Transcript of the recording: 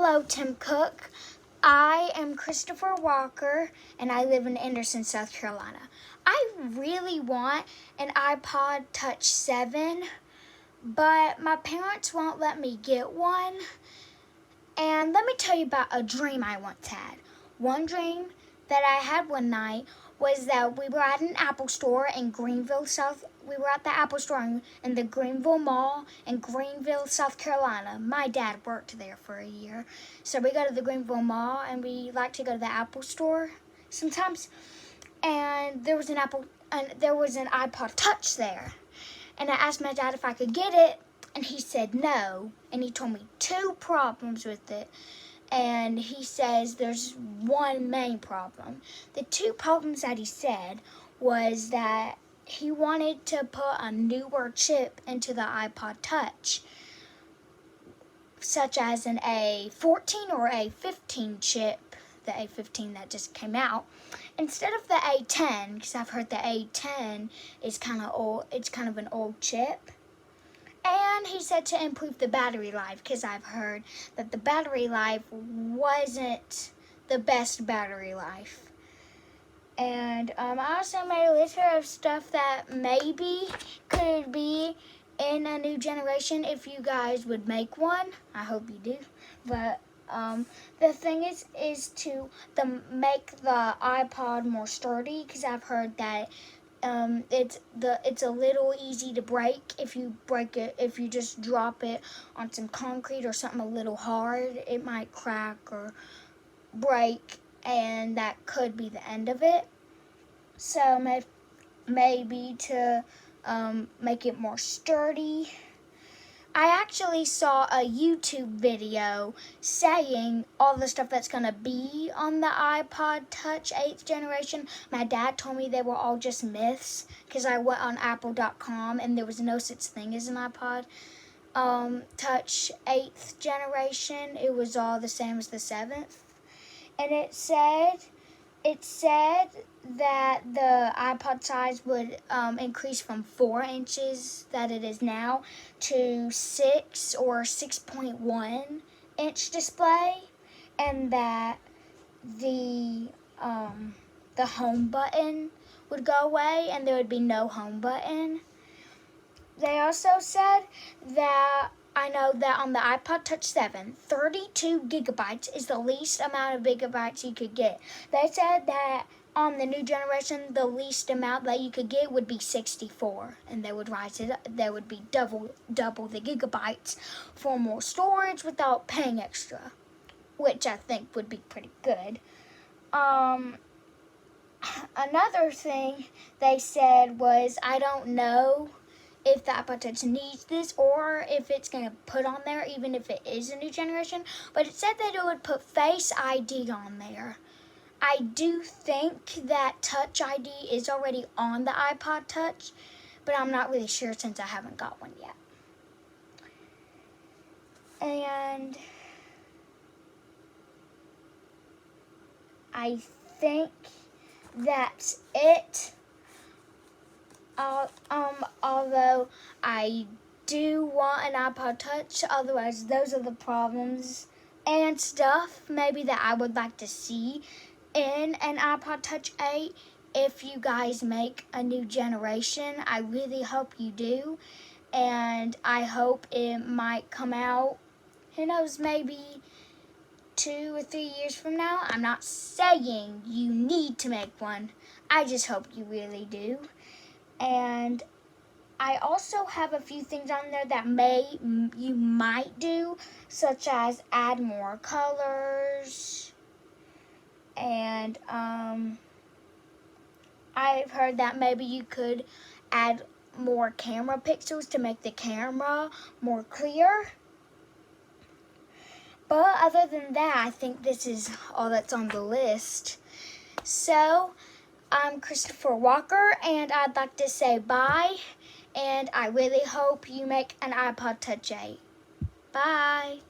Hello, Tim Cook. I am Christopher Walker, and I live in Anderson, South Carolina. I really want an iPod Touch 7, but my parents won't let me get one. And let me tell you about a dream I once had. One dream that I had one night was that we were at an Apple store in Greenville, We were at the Apple store in the Greenville Mall in Greenville, South Carolina. My dad worked there for a year. So we go to the Greenville Mall and we like to go to the Apple store sometimes. And there was an iPod Touch there. And I asked my dad if I could get it, and he said no. And he told me two problems with it. And he says there's one main problem. The two problems that he said was that he wanted to put a newer chip into the iPod Touch, such as an A14 or A15 chip, the A15 that just came out, instead of the A10, because I've heard the A10 is kind of old. It's kind of an old chip. And he said to improve the battery life, because I've heard that the battery life wasn't the best battery life. And I also made a list of stuff that maybe could be in a new generation if you guys would make one. I hope you do. But the thing is to make the iPod more sturdy, because I've heard that it's a little easy to break if you just drop it on some concrete or something a little hard. It might crack or break, and that could be the end of it. So maybe to make it more sturdy. I actually saw a YouTube video saying all the stuff that's going to be on the iPod Touch 8th generation. My dad told me they were all just myths, because I went on apple.com and there was no such thing as an iPod Touch 8th generation. It was all the same as the 7th. And it said that the iPod size would increase from 4 inches that it is now to 6 or 6.1 inch display, and that the home button would go away and there would be no home button. They also said that I know that on the iPod Touch 7, 32 gigabytes is the least amount of gigabytes you could get. They said that on the new generation, the least amount that you could get would be 64, and they would rise it up. There would be double the gigabytes for more storage without paying extra, which I think would be pretty good. Another thing they said was, I don't know if the iPod Touch needs this or if it's going to put on there, even if it is a new generation. But it said that it would put Face ID on there. I do think that Touch ID is already on the iPod Touch, but I'm not really sure since I haven't got one yet. And I think that's it. Although I do want an iPod Touch, otherwise those are the problems and stuff maybe that I would like to see in an iPod Touch 8 if you guys make a new generation. I really hope you do, and I hope it might come out, who knows, maybe 2 or 3 years from now. I'm not saying you need to make one. I just hope you really do. And I also have a few things on there that you might do, such as add more colors. And I've heard that maybe you could add more camera pixels to make the camera more clear. But other than that, I think this is all that's on the list. So I'm Christopher Walker, and I'd like to say bye, and I really hope you make an iPod Touch 8. Bye.